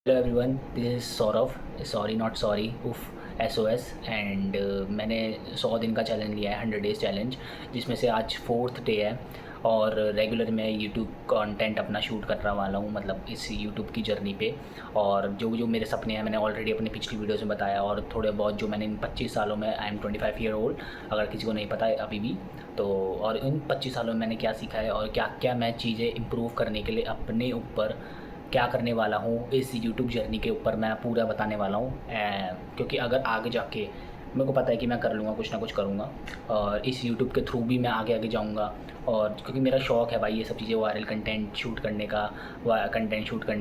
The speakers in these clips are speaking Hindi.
Hello everyone, this is Saurabh. Sorry not sorry, उफ, SOS। एंड मैंने 100 दिन का चैलेंज लिया है, 100 डेज़ चैलेंज, जिसमें से आज 4th डे है। और रेगुलर मैं यूट्यूब कंटेंट अपना शूट कर रहा वाला हूँ, मतलब इस यूट्यूब की जर्नी पे। और जो जो मेरे सपने हैं मैंने ऑलरेडी अपनी पिछली वीडियोज़ में बताया, और थोड़े बहुत जो मैंने इन 25 सालों में, आई एम 25 ईयर ओल्ड, अगर किसी को नहीं पता है अभी भी तो। और इन 25 सालों में मैंने क्या सीखा है और क्या क्या मैं चीज़ें इम्प्रूव करने के लिए अपने ऊपर क्या करने वाला हूँ, इस यूट्यूब जर्नी के ऊपर मैं पूरा बताने वाला हूँ। क्योंकि अगर आगे जाके मेरे को पता है कि मैं कर लूँगा, कुछ ना कुछ करूँगा, और इस यूट्यूब के थ्रू भी मैं आगे आगे जाऊँगा। और क्योंकि मेरा शौक़ है भाई ये सब चीज़ें, वायरल कंटेंट शूट करने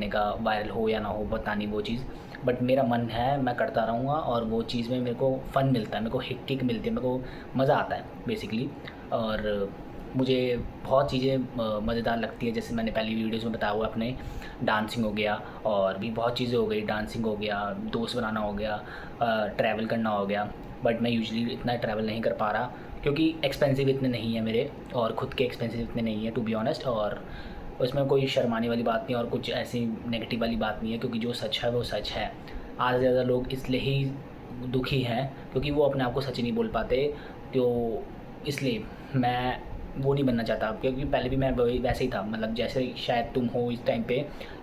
का, वायरल हो या ना हो पता नहीं वो चीज़, बट मेरा मन है, मैं करता रहूँगा। और वो चीज़ में मेरे को फ़न मिलता है, मेरे को किक मिलती है, मेरे को मज़ा आता है बेसिकली। और मुझे बहुत चीज़ें मज़ेदार लगती है, जैसे मैंने पहली वीडियोज़ में बताया हुआ अपने, डांसिंग हो गया, और भी बहुत चीज़ें हो गई, डांसिंग हो गया, दोस्त बनाना हो गया, ट्रैवल करना हो गया। बट मैं यूजुअली इतना ट्रैवल नहीं कर पा रहा क्योंकि एक्सपेंसिव इतने नहीं है मेरे, और ख़ुद के एक्सपेंसिव इतने नहीं है टू बी ऑनेस्ट। और उसमें कोई शर्माने वाली बात नहीं और कुछ ऐसी नेगेटिव वाली बात नहीं है, क्योंकि जो सच है वो सच है। आधे से ज़्यादा लोग इसलिए ही दुखी हैं क्योंकि वो अपने आप को सच नहीं बोल पाते। तो इसलिए मैं वो नहीं बनना चाहता, क्योंकि पहले भी मैं वही वैसे ही था, मतलब जैसे शायद तुम हो इस टाइम पे,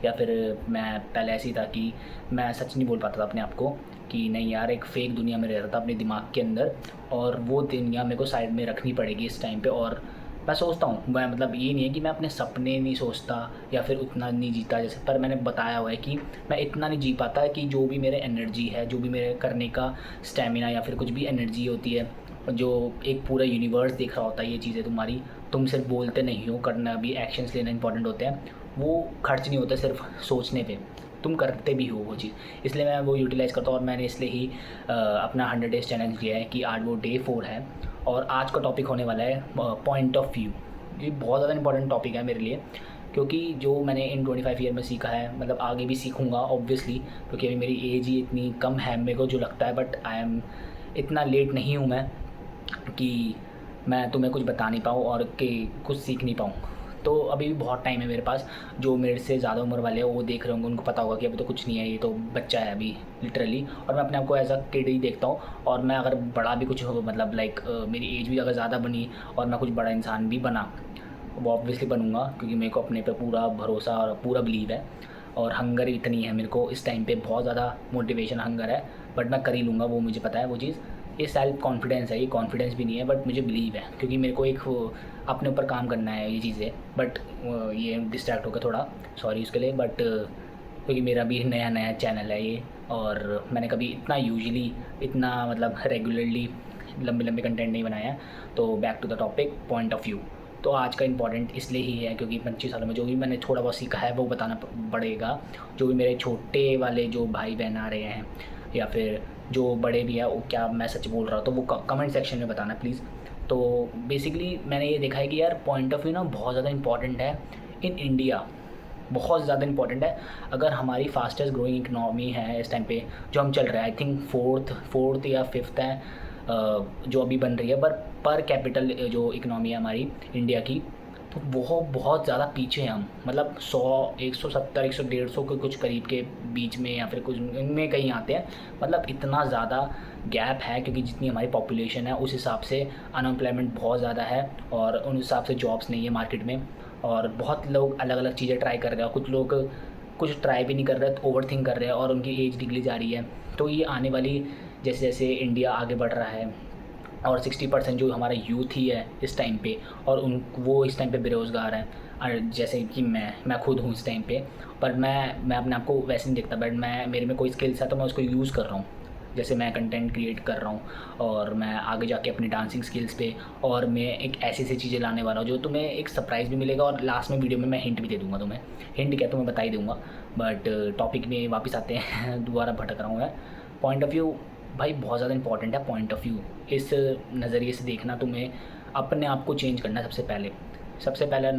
या फिर मैं पहले ऐसे ही था कि मैं सच नहीं बोल पाता था अपने आप को, कि नहीं यार, एक फ़ेक दुनिया में रह रहा था अपने दिमाग के अंदर, और वो दुनिया मेरे को साइड में रखनी पड़ेगी इस टाइम पे। और मैं सोचता हूँ, मैं मतलब ये नहीं है कि मैं अपने सपने नहीं सोचता या फिर उतना नहीं जीता जैसे, पर मैंने बताया हुआ है कि मैं इतना नहीं जी पाता कि जो भी मेरे एनर्जी है, जो भी मेरे करने का स्टेमिना या फिर कुछ भी एनर्जी होती है, जो एक पूरा यूनिवर्स देख रहा होता है, ये चीज़ें तुम्हारी, तुम सिर्फ बोलते नहीं हो, करना भी, एक्शंस लेना इंपॉर्टेंट होते हैं, वो खर्च नहीं होता सिर्फ सोचने पे, तुम करते भी हो वो चीज़। इसलिए मैं वो यूटिलाइज़ करता हूँ, और मैंने इसलिए ही अपना 100 डेज़ चैलेंज लिया है कि आज वो डे 4 है। और आज का टॉपिक होने वाला है पॉइंट ऑफ व्यू। ये बहुत ज़्यादा इंपॉर्टेंट टॉपिक है मेरे लिए, क्योंकि जो मैंने इन 25 ईयर में सीखा है, मतलब आगे भी सीखूँगा ऑब्वियसली, क्योंकि अभी मेरी एज ही इतनी कम है मेरे को जो लगता है, बट आई एम, इतना लेट नहीं हूँ मैं कि मैं तुम्हें कुछ बता नहीं पाऊँ और कि कुछ सीख नहीं पाऊँ। तो अभी भी बहुत टाइम है मेरे पास। जो मेरे से ज़्यादा उम्र वाले हैं वो देख रहे होंगे, उनको पता होगा कि अभी तो कुछ नहीं है, ये तो बच्चा है अभी लिटरली। और मैं अपने आप को एज़ अ किड ही देखता हूँ। और मैं अगर बड़ा भी कुछ हो, मतलब लाइक मेरी एज भी अगर ज़्यादा बनी और मैं कुछ बड़ा इंसान भी बना, वो ऑब्वियसली बनूँगा, क्योंकि मेरे को अपने पे पूरा भरोसा और पूरा बिलीव है। और हंगर इतनी है मेरे को इस टाइम पे, बहुत ज़्यादा मोटिवेशन हंगर है, बट मैं कर ही लूँगा, वो मुझे पता है वो चीज़। ये सेल्फ कॉन्फिडेंस है, ये कॉन्फिडेंस भी नहीं है, बट मुझे बिलीव है, क्योंकि मेरे को एक अपने ऊपर काम करना है ये चीज़ें। बट ये डिस्ट्रैक्ट हो गया थोड़ा, सॉरी उसके लिए। बट क्योंकि मेरा भी नया नया चैनल है ये, और मैंने कभी इतना यूजुअली, इतना मतलब रेगुलरली लंबे लंबे कंटेंट नहीं बनाया है। तो back to the topic, point of view. तो आज का इम्पॉर्टेंट इसलिए ही है क्योंकि 25 सालों में जो भी मैंने थोड़ा बहुत सीखा है वो बताना पड़ेगा। जो भी मेरे छोटे वाले जो भाई बहन आ रहे हैं, या फिर जो बड़े भी हैं, वो क्या मैं सच बोल रहा हूँ, तो वो कमेंट सेक्शन में बताना प्लीज़। तो बेसिकली मैंने ये देखा है कि यार पॉइंट ऑफ व्यू ना बहुत ज़्यादा इंपॉर्टेंट है इन इंडिया, बहुत ज़्यादा इंपॉर्टेंट है। अगर हमारी फास्टेस्ट ग्रोइंग इकनॉमी है इस टाइम पे, जो हम चल रहे हैं, आई थिंक फोर्थ या फिफ्थ है जो अभी बन रही है, पर कैपिटल जो इकनॉमी है हमारी इंडिया की, तो बहुत बहुत ज़्यादा पीछे हैं हम, मतलब 100, 170, 100, 150 के कुछ करीब के बीच में, या फिर कुछ इनमें कहीं आते हैं। मतलब इतना ज़्यादा गैप है, क्योंकि जितनी हमारी पॉपुलेशन है उस हिसाब से अनएम्प्लॉयमेंट बहुत ज़्यादा है, और उन हिसाब से जॉब्स नहीं है मार्केट में। और बहुत लोग अलग अलग चीज़ें ट्राई कर रहे हैं, कुछ लोग कुछ ट्राई भी नहीं कर रहे, तो ओवर थिंक कर रहे हैं, और उनकी एज निकली जा रही है। तो ये आने वाली, जैसे जैसे इंडिया आगे बढ़ रहा है, और 60% जो हमारा यूथ ही है इस टाइम पे, और वो इस टाइम पे बेरोज़गार हैं, और जैसे कि मैं खुद हूँ इस टाइम पे। पर मैं अपने आप को वैसे नहीं देखता, बट मेरे में कोई स्किल्स है तो मैं उसको यूज़ कर रहा हूँ। जैसे मैं कंटेंट क्रिएट कर रहा हूँ, और मैं आगे जाके अपनी डांसिंग स्किल्स पे, और मैं एक ऐसी ऐसी चीज़ें लाने वाला हूँ जो तुम्हें एक सरप्राइज़ भी मिलेगा, और लास्ट में वीडियो में मैं हिंट भी दे दूँगा तुम्हें। हिंट क्या, तुम्हें बता ही दूँगा। बट टॉपिक में वापस आते हैं दोबारा भटक रहा हूँ मैं। पॉइंट ऑफ व्यू भाई बहुत ज़्यादा इंपॉर्टेंट है। पॉइंट ऑफ व्यू इस नज़रिए से देखना, तुम्हें अपने आप को चेंज करना है सबसे पहला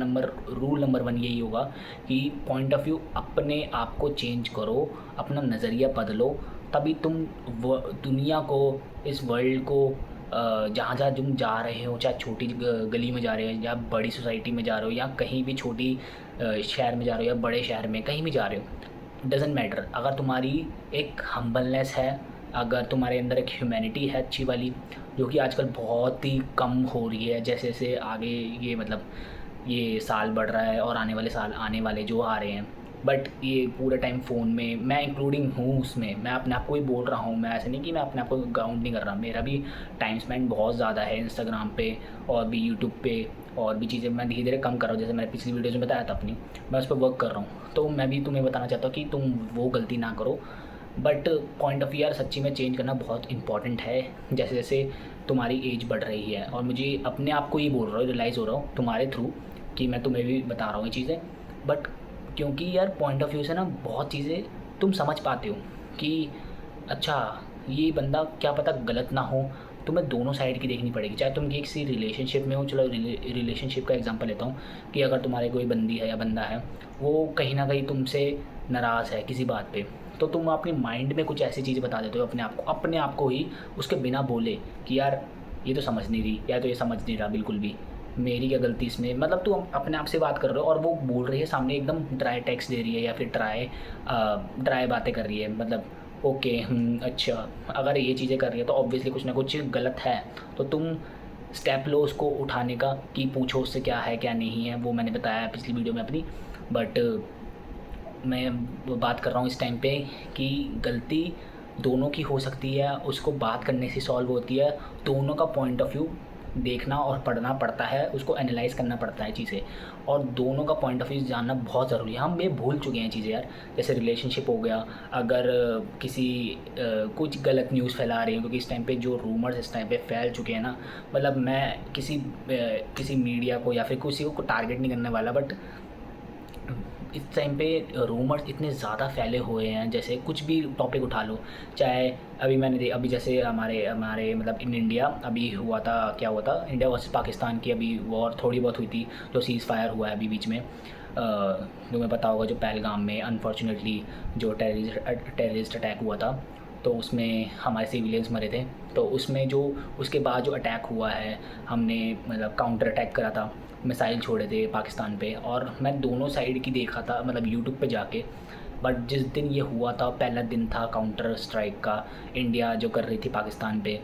रूल नंबर 1 यही होगा कि पॉइंट ऑफ व्यू, अपने आप को चेंज करो, अपना नज़रिया बदलो, तभी तुम दुनिया को, इस वर्ल्ड को, जहाँ जहाँ तुम जा रहे हो, चाहे छोटी गली में जा रहे हो, या बड़ी सोसाइटी में जा रहे हो, या कहीं भी छोटी शहर में जा रहे हो, या बड़े शहर में कहीं भी जा रहे हो, डजेंट मैटर, अगर तुम्हारी एक हम्बलनेस है, अगर तुम्हारे अंदर एक ह्यूमैनिटी है अच्छी वाली, जो कि आजकल बहुत ही कम हो रही है जैसे जैसे आगे ये मतलब ये साल बढ़ रहा है और आने वाले साल आने वाले जो आ रहे हैं, बट ये पूरा टाइम फ़ोन में, मैं इंक्लूडिंग हूँ उसमें, मैं अपने आप को ही बोल रहा हूँ, मैं ऐसे नहीं कि मैं अपने आप को काउंट नहीं कर रहा, मेरा भी टाइम स्पेंड बहुत ज़्यादा है इंस्टाग्राम पे और भी यूट्यूब पे, और भी चीज़ें मैं धीरे धीरे कम कर रहा हूँ, जैसे मैंने पिछली वीडियोज़ में बताया था अपनी, मैं उस पर वर्क कर रहा हूँ। तो मैं भी तुम्हें बताना चाहता हूँ कि तुम वो गलती ना करो। बट पॉइंट ऑफ व्यू यार सच्ची में चेंज करना बहुत इंपॉर्टेंट है, जैसे जैसे तुम्हारी एज बढ़ रही है, और मुझे अपने आप को ही बोल रहा हूँ, रियलाइज़ हो रहा हूँ तुम्हारे थ्रू कि मैं तुम्हें भी बता रहा हूँ ये चीज़ें। बट क्योंकि यार पॉइंट ऑफ व्यू से ना बहुत चीज़ें तुम समझ पाते हो कि अच्छा ये बंदा क्या पता गलत ना हो, तुम्हें दोनों साइड की देखनी पड़ेगी। चाहे तुम किसी रिलेशनशिप में हो, चलो रिलेशनशिप का एग्जांपल लेता हूँ कि अगर तुम्हारे कोई बंदी है या बंदा है, वो कहीं ना कहीं तुमसे नाराज़ है किसी बात पे, तो तुम अपने माइंड में कुछ ऐसी चीज़ बता देते हो अपने आप को ही, उसके बिना बोले कि यार ये तो समझ नहीं रही, या तो ये समझ नहीं रहा बिल्कुल भी, मेरी क्या गलती इसमें, मतलब तू अपने आप से बात कर रहे हो और वो बोल रही है सामने एकदम ड्राई टेक्स्ट दे रही है या फिर ड्राई बातें कर रही है, मतलब ओके अच्छा, अगर ये चीज़ें कर रही है तो ऑब्वियसली कुछ ना कुछ गलत है। तो तुम स्टेप लो उसको उठाने का कि पूछो उससे क्या है क्या नहीं है, वो मैंने बताया पिछली वीडियो में अपनी। बट मैं वो बात कर रहा हूँ इस टाइम पे कि गलती दोनों की हो सकती है, उसको बात करने से सॉल्व होती है, दोनों का पॉइंट ऑफ व्यू देखना और पढ़ना पड़ता है, उसको एनालाइज़ करना पड़ता है चीज़ें, और दोनों का पॉइंट ऑफ व्यू जानना बहुत ज़रूरी है। हम ये भूल चुके हैं चीज़ें यार, जैसे रिलेशनशिप हो गया, अगर किसी कुछ गलत न्यूज़ फैला रही हैं, क्योंकि इस टाइम पे जो रूमर्स इस टाइम पे फैल चुके हैं ना, मतलब मैं किसी मीडिया को या फिर किसी को टारगेट नहीं करने वाला, बट इस टाइम पे रूमर्स इतने ज़्यादा फैले हुए हैं, जैसे कुछ भी टॉपिक उठा लो, चाहे अभी जैसे हमारे हमारे मतलब इन इंडिया अभी हुआ था, क्या हुआ था, इंडिया वर्सेस पाकिस्तान की अभी वॉर थोड़ी बहुत हुई थी, जो सीज़ फायर हुआ है अभी बीच में, तुम्हें पता होगा जो पहलगाम में अनफॉर्चुनेटली जो टेररिस्ट अटैक हुआ था, तो उसमें हमारे सिविलियंस मरे थे। तो उसमें जो उसके बाद जो अटैक हुआ है, हमने मतलब काउंटर अटैक करा था, मिसाइल छोड़े थे पाकिस्तान पे, और मैं दोनों साइड की देखा था मतलब यूट्यूब पे जाके। बट जिस दिन ये हुआ था पहला दिन था काउंटर स्ट्राइक का, इंडिया जो कर रही थी पाकिस्तान पे,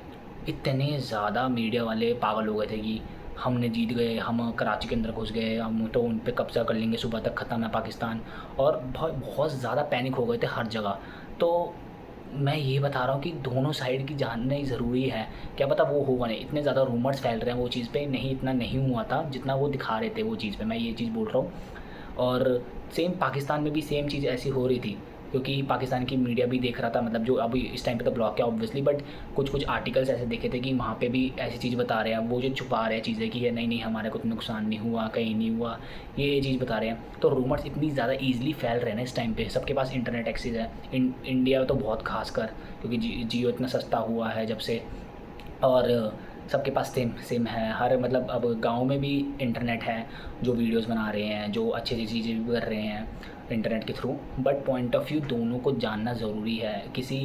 इतने ज़्यादा मीडिया वाले पागल हो गए थे कि हमने जीत गए, हम कराची के अंदर घुस गए, हम तो उन पे कब्ज़ा कर लेंगे, सुबह तक ख़त्म है पाकिस्तान, और बहुत बहुत ज़्यादा पैनिक हो गए थे हर जगह। तो मैं ये बता रहा हूँ कि दोनों साइड की जानना ज़रूरी है, क्या पता वो होगा नहीं, इतने ज़्यादा रूमर्स फैल रहे हैं वो चीज़ पे, नहीं इतना नहीं हुआ था जितना वो दिखा रहे थे वो चीज़ पे, मैं ये चीज़ बोल रहा हूँ। और सेम पाकिस्तान में भी सेम चीज़ ऐसी हो रही थी, क्योंकि पाकिस्तान की मीडिया भी देख रहा था, मतलब जो अभी इस टाइम पे तो ब्लॉक है ऑब्वियसली, बट कुछ कुछ आर्टिकल्स ऐसे देखे थे कि वहाँ पे भी ऐसी चीज़ बता रहे हैं, वो जो छुपा रहे हैं चीज़ें कि ये नहीं नहीं हमारे कुछ नुकसान नहीं हुआ, कहीं नहीं हुआ, ये चीज़ बता रहे हैं। तो रूमर्स इतनी ज़्यादा ईजिली फैल रहे हैं ना इस टाइम पे, सबके पास इंटरनेट एक्सेस है, इंडिया तो बहुत खास कर, क्योंकि जियो इतना सस्ता हुआ है जब से, और सबके पास सिम है, हर मतलब अब गांव में भी इंटरनेट है, जो वीडियोस बना रहे हैं, जो अच्छी अच्छी चीज़ें भी कर रहे हैं इंटरनेट के through. But point of view दोनों को जानना ज़रूरी है, किसी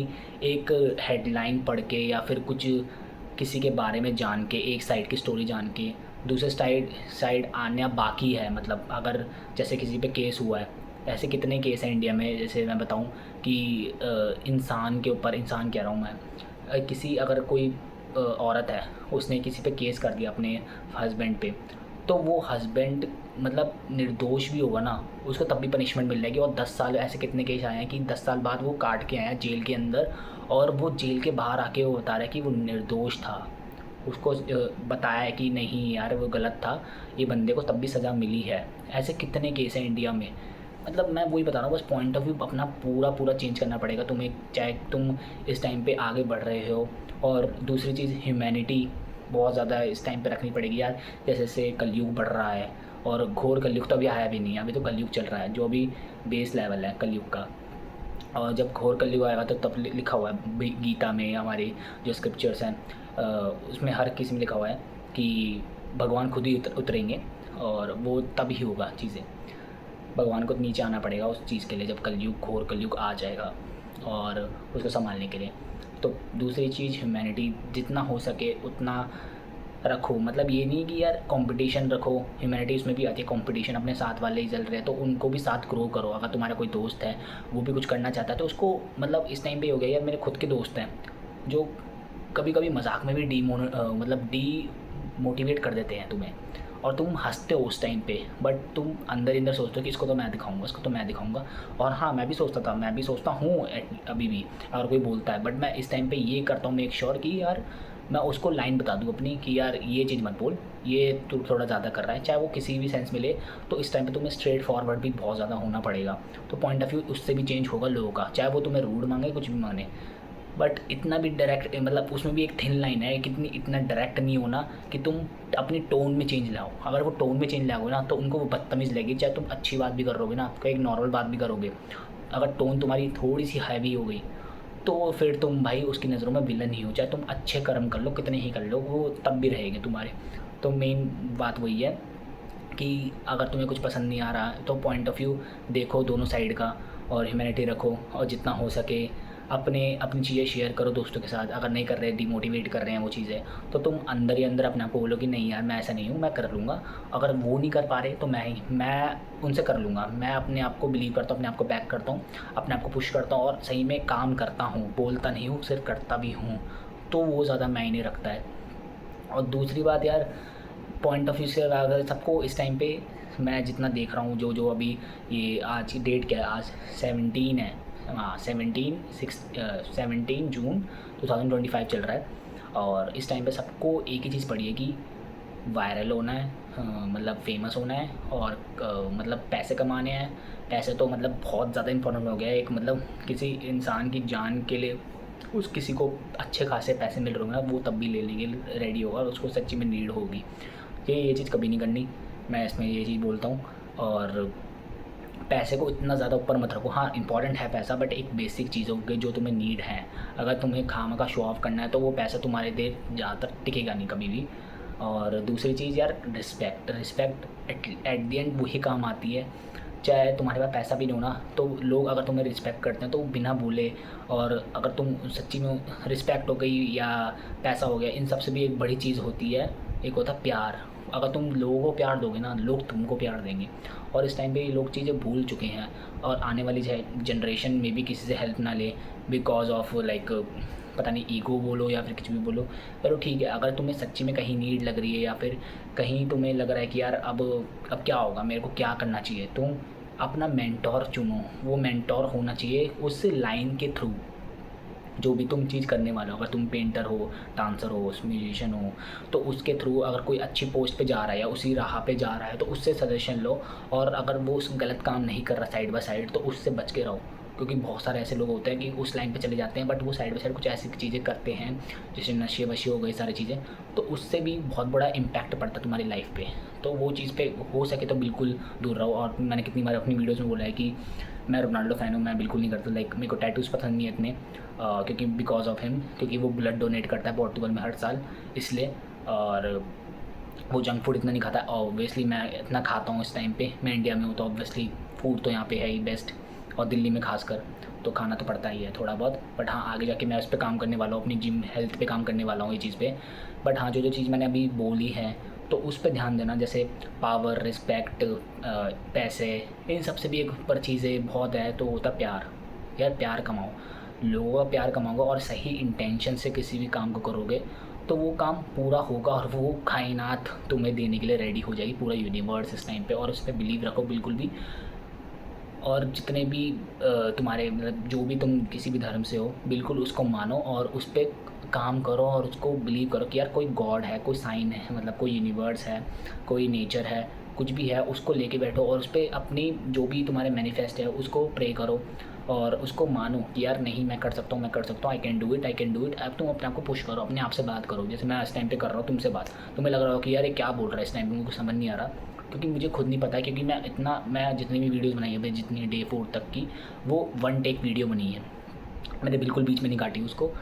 एक हेडलाइन पढ़ के या फिर कुछ किसी के बारे में जान के, एक साइड की स्टोरी जान के दूसरे साइड आना बाकी है। मतलब अगर जैसे किसी पे केस हुआ है, ऐसे कितने केस हैं इंडिया में, जैसे मैं बताऊं कि इंसान के ऊपर, इंसान कह रहा हूँ मैं, किसी अगर कोई औरत है, उसने किसी पे केस कर दिया अपने हस्बैंड पे, तो वो हस्बैंड मतलब निर्दोष भी होगा ना, उसको तब भी पनिशमेंट मिल जाएगी। और 10 साल ऐसे कितने केस आए हैं कि 10 साल बाद वो काट के आया जेल के अंदर, और वो जेल के बाहर आके वो बता रहा है कि वो निर्दोष था, उसको बताया है कि नहीं यार वो गलत था, ये बंदे को तब भी सज़ा मिली है। ऐसे कितने केस हैं इंडिया में। मतलब मैं वही बता रहा हूँ, बस पॉइंट ऑफ व्यू अपना पूरा पूरा चेंज करना पड़ेगा तुम्हें, चाहे तुम इस टाइम पे आगे बढ़ रहे हो। और दूसरी चीज़ ह्यूमैनिटी बहुत ज़्यादा इस टाइम पे रखनी पड़ेगी यार, जैसे जैसे कलयुग बढ़ रहा है, और घोर कलयुग तो अभी आया भी नहीं है, अभी तो कलयुग चल रहा है, जो अभी बेस लेवल है कलयुग का। और जब घोर कलयुग आएगा तो तब लिखा हुआ है गीता में, हमारी जो स्क्रिप्चर्स हैं उसमें हर किसी में लिखा हुआ है कि भगवान खुद ही उतरेंगे, और वो तब ही होगा चीज़ें, भगवान को नीचे आना पड़ेगा उस चीज़ के लिए, जब कलयुग घोर कलयुग आ जाएगा, और उसको संभालने के लिए। तो दूसरी चीज़ ह्यूमैनिटी, जितना हो सके उतना रखो। मतलब ये नहीं कि यार कंपटीशन रखो, ह्यूमैनिटी उसमें भी आती है कंपटीशन, अपने साथ वाले ही चल रहे हैं तो उनको भी साथ ग्रो करो। अगर तुम्हारा कोई दोस्त है वो भी कुछ करना चाहता है तो उसको, मतलब इस टाइम पे हो गया यार, मेरे खुद के दोस्त हैं जो कभी कभी मजाक में भी डी मोटिवेट कर देते हैं तुम्हें, और तुम हंसते हो उस टाइम पे, बट तुम अंदर अंदर सोचते हो कि इसको तो मैं दिखाऊंगा, इसको तो मैं दिखाऊंगा। और हाँ, मैं भी सोचता था, मैं भी सोचता हूँ अभी भी, अगर कोई बोलता है, बट मैं इस टाइम पे ये करता हूँ मेक श्योर कि यार मैं उसको लाइन बता दूँ अपनी कि यार ये चीज़ मत बोल, ये तू थोड़ा ज़्यादा कर रहा है, चाहे वो किसी भी सेंस में ले। तो इस टाइम पे तुम्हें स्ट्रेट फॉरवर्ड भी बहुत ज़्यादा होना पड़ेगा। तो पॉइंट ऑफ व्यू उससे भी चेंज होगा लोगों का, चाहे वो तुम्हें रूड मांगे कुछ भी मांगे, बट इतना भी डायरेक्ट, मतलब उसमें भी एक थिन लाइन है, कितनी इतना डायरेक्ट नहीं होना कि तुम अपनी टोन में चेंज लाओ। अगर वो टोन में चेंज लाओगे ना तो उनको वो बदतमीज़ लगेगी, चाहे तुम अच्छी बात भी करोगे ना, आपका एक नॉर्मल बात भी करोगे, अगर टोन तुम्हारी थोड़ी सी हैवी हो गई तो फिर तुम भाई उसकी नज़रों में विलन ही हो, चाहे तुम अच्छे कर्म कर लो कितने ही कर लो, वो तब भी रहेंगे तुम्हारे। तो मेन बात वही है कि अगर तुम्हें कुछ पसंद नहीं आ रहा तो पॉइंट ऑफ व्यू देखो दोनों साइड का, और ह्यूमैनिटी रखो, और जितना हो सके अपनी चीज़ें शेयर करो दोस्तों के साथ। अगर नहीं कर रहे, डिमोटिवेट कर रहे हैं वो चीज़ें, तो तुम अंदर ही अंदर अपने आप को बोलो कि नहीं यार मैं ऐसा नहीं हूँ, मैं कर लूँगा। अगर वो नहीं कर पा रहे तो मैं उनसे कर लूँगा। मैं अपने आप को बिलीव करता हूँ, अपने आप को बैक करता हूँ, अपने आप को पुश करता हूँ और सही में काम करता हूँ, बोलता नहीं हूँ, सिर्फ करता भी हूँ। तो वो ज़्यादा मायने रखता है। और दूसरी बात यार, पॉइंट ऑफ व्यू से अगर सबको इस टाइम पे मैं जितना देख रहा हूँ, जो जो अभी ये आज की डेट क्या है, आज 17 है, हाँ 17 जून 2025 चल रहा है। और इस टाइम पे सबको एक ही चीज़ पड़ी है कि वायरल होना है, मतलब फेमस होना है, और मतलब पैसे कमाने हैं। पैसे तो मतलब बहुत ज़्यादा इंपॉर्टेंट हो गया है, एक मतलब किसी इंसान की जान के लिए उस किसी को अच्छे खासे पैसे मिल रहे होंगे ना, वो तब भी ले लेंगे, रेडी होगा, और उसको सच्ची में नीड होगी। ये चीज़ कभी नहीं करनी, मैं इसमें ये चीज़ बोलता हूँ। और पैसे को इतना ज़्यादा ऊपर मत रखो। हाँ इंपॉर्टेंट है पैसा, बट एक बेसिक चीज़ों के जो तुम्हें नीड है। अगर तुम्हें खामा का शो ऑफ करना है तो वो पैसा तुम्हारे देर ज़्यादातर टिकेगा नहीं कभी भी। और दूसरी चीज़ यार, रिस्पेक्ट एट दी एंड वही काम आती है। चाहे तुम्हारे पास पैसा भी नहीं हो ना, तो लोग अगर तुम्हें रिस्पेक्ट करते हैं तो बिना बोले, और अगर तुम सच्ची में रिस्पेक्ट हो गई या पैसा हो गया, इन सब से भी एक बड़ी चीज़ होती है, एक होता है प्यार। अगर तुम लोगों को प्यार दोगे ना, लोग तुमको प्यार देंगे। और इस टाइम पे ये लोग चीज़ें भूल चुके हैं, और आने वाली जनरेशन में भी किसी से हेल्प ना ले बिकॉज ऑफ लाइक पता नहीं ईगो बोलो या फिर कुछ भी बोलो। चलो ठीक है, अगर तुम्हें सच्ची में कहीं नीड लग रही है या फिर कहीं तुम्हें लग रहा है कि यार अब क्या होगा, मेरे को क्या करना चाहिए, तुम अपना मेंटोर चुनो। वो मेंटोर होना चाहिए उस लाइन के थ्रू, जो भी तुम चीज़ करने वाले हो। अगर तुम पेंटर हो, डांसर हो, म्यूजिशियन हो, तो उसके थ्रू अगर कोई अच्छी पोस्ट पे जा रहा है या उसी राह पे जा रहा है तो उससे सजेशन लो। और अगर वो उस गलत काम नहीं कर रहा साइड बाय साइड तो उससे बच के रहो, क्योंकि बहुत सारे ऐसे लोग होते हैं कि उस लाइन पे चले जाते हैं बट वो साइड बाय साइड कुछ ऐसी चीज़ें करते हैं जैसे नशे वशे हो गए सारी चीज़ें, तो उससे भी बहुत बड़ा इम्पैक्ट पड़ता है तुम्हारी लाइफ पे। तो वो चीज़ पे हो सके तो बिल्कुल दूर रहो। और मैंने कितनी बार अपनी वीडियोज़ में बोला है कि मैं रोनाल्डो फ़ैन हूँ, मैं बिल्कुल नहीं करता। लाइक मेरे को टैटूज़ पसंद नहीं है इतने, क्योंकि बिकॉज ऑफ हिम, क्योंकि वो ब्लड डोनेट करता है पोर्टुगल में हर साल, इसलिए। और वो जंक फूड इतना नहीं खाता। ऑब्वियसली मैं इतना खाता हूँ इस टाइम पे, मैं इंडिया में हूँ तो ऑब्वियसली फूड तो यहाँ पे है ही बेस्ट, और दिल्ली में खासकर तो खाना तो पड़ता ही है थोड़ा बहुत। बट हाँ, आगे जाके मैं उस पर काम करने वाला हूँ, अपनी जिम हेल्थ पे काम करने वाला हूँ ये चीज़ पे। बट हाँ, जो जो चीज़ मैंने अभी बोली है तो उस पर ध्यान देना, जैसे पावर, रिस्पेक्ट, पैसे, इन सब से भी एक ऊपर चीज़ें बहुत है, तो होता प्यार। यार प्यार कमाओ, लोगों का प्यार कमाओगे और सही इंटेंशन से किसी भी काम को करोगे तो वो काम पूरा होगा, और वो कायनात तुम्हें देने के लिए रेडी हो जाएगी, पूरा यूनिवर्स इस टाइम पे। और उस पर बिलीव रखो बिल्कुल भी। और जितने भी तुम्हारे मतलब जो भी तुम किसी भी धर्म से हो, बिल्कुल उसको मानो और उस पर काम करो, और उसको बिलीव करो कि यार कोई गॉड है, कोई साइन है, मतलब कोई यूनिवर्स है, कोई नेचर है, कुछ भी है, उसको लेके बैठो और उस पर अपनी जो भी तुम्हारे मैनिफेस्ट है उसको प्रे करो और उसको मानो कि यार नहीं मैं कर सकता हूँ, मैं कर सकता हूँ, आई कैन डू इट। अब तुम अपने आप को पुश करो, अपने आप से बात करो। जैसे मैं इस टाइम पे कर रहा हूँ तुमसे बात, तुम्हें लग रहा हो कि यार ये क्या बोल रहा है इस टाइम पे, मुझे समझ नहीं आ रहा, क्योंकि मुझे खुद नहीं पता है। क्योंकि मैं जितनी भी वीडियोज़ बनाई है, जितनी डे 4 तक की, वो वन टेक वीडियो बनी है, मैंने बिल्कुल बीच में नहीं काटी उसको।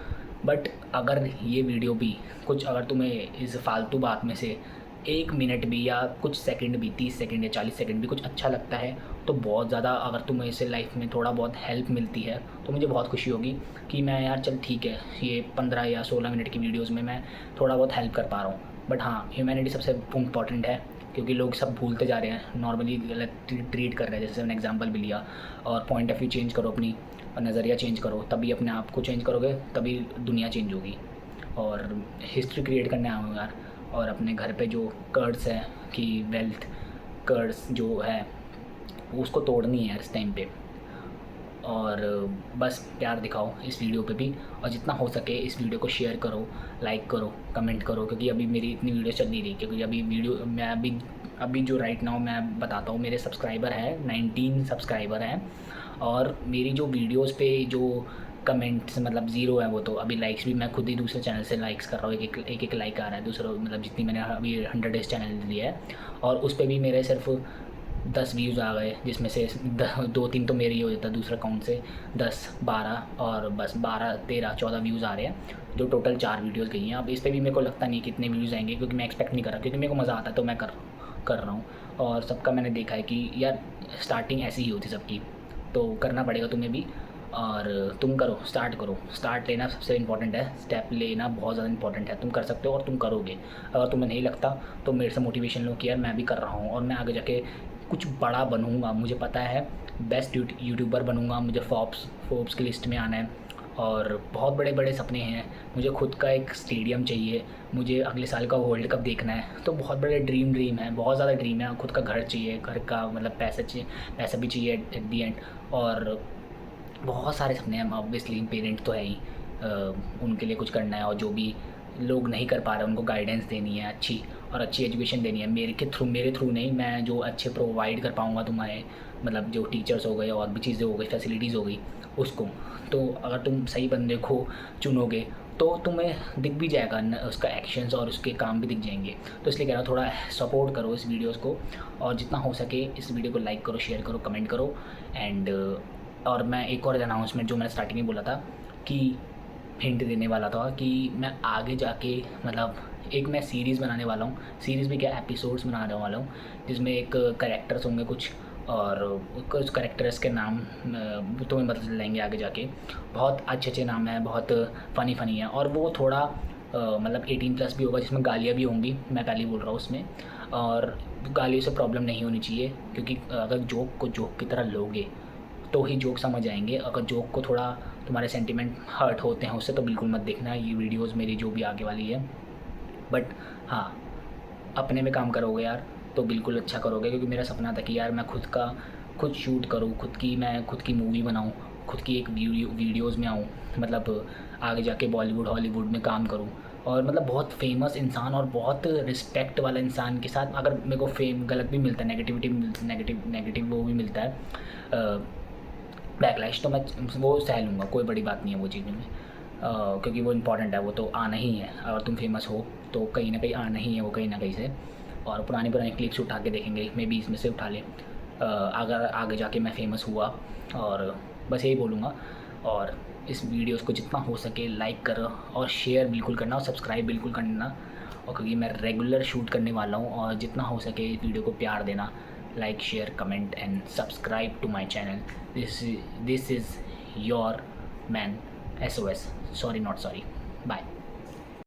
बट अगर ये वीडियो भी कुछ, अगर तुम्हें इस फालतू बात में से 1 मिनट भी या कुछ सेकंड भी, 30 सेकंड या 40 सेकंड भी कुछ अच्छा लगता है, तो बहुत ज़्यादा, अगर तुम्हें इससे लाइफ में थोड़ा बहुत हेल्प मिलती है तो मुझे बहुत खुशी होगी कि मैं यार चल ठीक है, ये 15 या 16 मिनट की वीडियोज़ में मैं थोड़ा बहुत हेल्प कर पा रहा हूँ। बट हाँ, ह्यूमैनिटी सबसे इम्पॉर्टेंट है, क्योंकि लोग सब भूलते जा रहे हैं, नॉर्मली गलत ट्रीट कर रहे हैं, जैसे मैंने एग्जांपल भी लिया। और पॉइंट ऑफ व्यू चेंज करो, अपनी नज़रिया चेंज करो, तभी अपने आप को चेंज करोगे, तभी दुनिया चेंज होगी। और हिस्ट्री क्रिएट करने आए हो यार, और अपने घर पे जो कर्स है कि वेल्थ कर्स जो है उसको तोड़नी है यार इस टाइम पे। और बस प्यार दिखाओ इस वीडियो पे भी, और जितना हो सके इस वीडियो को शेयर करो, लाइक करो, कमेंट करो, क्योंकि अभी मेरी इतनी वीडियो चल नहीं रही, क्योंकि अभी वीडियो मैं अभी जो राइट नाउ मैं बताता हूँ, मेरे सब्सक्राइबर है 19 सब्सक्राइबर हैं, और मेरी जो वीडियोस पे जो कमेंट्स मतलब ज़ीरो है, वो तो अभी लाइक्स भी मैं खुद ही दूसरे चैनल से लाइक्स कर रहा हूँ, एक लाइक आ रहा है दूसरा, मतलब जितनी मैंने अभी 100 डेज़ चैनल लिया है, और उस पर भी मेरे सिर्फ 10 व्यूज़ आ गए, जिसमें से 2-3 तो मेरे ही हो जाता है, दूसरा अकाउंट से 10-12, और बस 12-13-14 व्यूज़ आ रहे हैं, जो टोटल 4 वीडियोज़ गई हैं। अब इस पर भी मेरे को लगता नहीं कितने व्यूज़ आएंगे, क्योंकि मैं एक्सपेक्ट नहीं कर रहा, क्योंकि मेरे को मज़ा आता है तो मैं कर रहा हूँ। और सबका मैंने देखा है कि यार स्टार्टिंग ऐसी ही होती सबकी, तो करना पड़ेगा तुम्हें भी, और तुम करो, स्टार्ट करो। स्टार्ट लेना सबसे इम्पॉर्टेंट है, स्टेप लेना बहुत ज़्यादा इंपॉर्टेंट है। तुम कर सकते हो और तुम करोगे। अगर तुम्हें नहीं लगता तो मेरे से मोटिवेशन लो कि यार मैं भी कर रहा हूँ, और मैं आगे जाके कुछ बड़ा बनूँगा, मुझे पता है, बेस्ट यूट्यूबर बनूँगा, मुझे फोर्ब्स की लिस्ट में आना है, और बहुत बड़े बड़े सपने हैं। मुझे खुद का एक स्टेडियम चाहिए, मुझे अगले साल का वर्ल्ड कप देखना है, तो बहुत बड़े ड्रीम है, बहुत ज़्यादा ड्रीम है। खुद का घर चाहिए, घर का मतलब पैसा भी चाहिए एट दी एंड, और बहुत सारे सपने हैं। ऑब्वियसली पेरेंट तो है ही, उनके लिए कुछ करना है, और जो भी लोग नहीं कर पा रहे उनको गाइडेंस देनी है अच्छी, और अच्छी एजुकेशन देनी है। मेरे थ्रू नहीं, मैं जो अच्छे प्रोवाइड कर पाऊँगा तुम्हारे, मतलब जो टीचर्स हो गए और भी चीज़ें हो गई, फैसिलिटीज़ हो गई उसको। तो अगर तुम सही बंदे को चुनोगे तो तुम्हें दिख भी जाएगा उसका एक्शंस, और उसके काम भी दिख जाएंगे। तो इसलिए कह रहा हूँ, थोड़ा सपोर्ट करो इस वीडियोज़ को, और जितना हो सके इस वीडियो को लाइक करो, शेयर करो, कमेंट करो। एंड और मैं एक और अनाउंसमेंट जो मैंने स्टार्टिंग में बोला था कि हिंट देने वाला था, कि मैं आगे जाके मतलब एक मैं सीरीज़ बनाने वाला हूँ। सीरीज़ भी क्या, एपिसोड्स बनाने वाला हूँ, जिसमें एक कैरेक्टर्स होंगे कुछ, और कुछ कैरेक्टर्स के नाम तुम्हें बदल लेंगे आगे जाके। बहुत अच्छे नाम हैं, बहुत फ़नी है, और वो थोड़ा मतलब 18+ भी होगा, जिसमें गालियाँ भी होंगी, मैं पहले ही बोल रहा हूँ उसमें। और गालियों से प्रॉब्लम नहीं होनी चाहिए, क्योंकि अगर जोक को जोक की तरह लोगे तो ही जोक समझ आएंगे। अगर जोक को थोड़ा तुम्हारे सेंटिमेंट हर्ट होते हैं उससे, तो बिल्कुल मत देखना ये वीडियोज़ मेरी जो भी आगे वाली है। बट हाँ, अपने में काम करोगे यार तो बिल्कुल अच्छा करोगे, क्योंकि मेरा सपना था कि यार मैं खुद शूट करूँ, मैं खुद की मूवी बनाऊँ, खुद की एक वीडियोज़ में आऊँ, मतलब आगे जाके बॉलीवुड हॉलीवुड में काम करूँ, और मतलब बहुत फेमस इंसान और बहुत रिस्पेक्ट वाला इंसान के साथ। अगर मेरे को फेम गलत भी मिलता है, नेगेटिव वो भी मिलता है, बैकलैश, तो मैं वो सह लूँगा, कोई बड़ी बात नहीं है वो चीज़ में, क्योंकि वो इम्पॉर्टेंट है, वो तो आना ही है। अगर तुम फेमस हो तो कहीं ना कहीं आना ही है वो, कहीं ना कहीं से। और पुरानी क्लिप्स उठा के देखेंगे, मे बी इसमें से उठा लें, अगर आगे जाके मैं फ़ेमस हुआ। और बस यही बोलूँगा, और इस वीडियोज़ को जितना हो सके लाइक करो, और शेयर बिल्कुल करना, और सब्सक्राइब बिल्कुल करना, और क्योंकि मैं रेगुलर शूट करने वाला हूँ, और जितना हो सके इस वीडियो को प्यार देना, like, share, comment and subscribe to my channel. This is your man SOS. Sorry not sorry. Bye.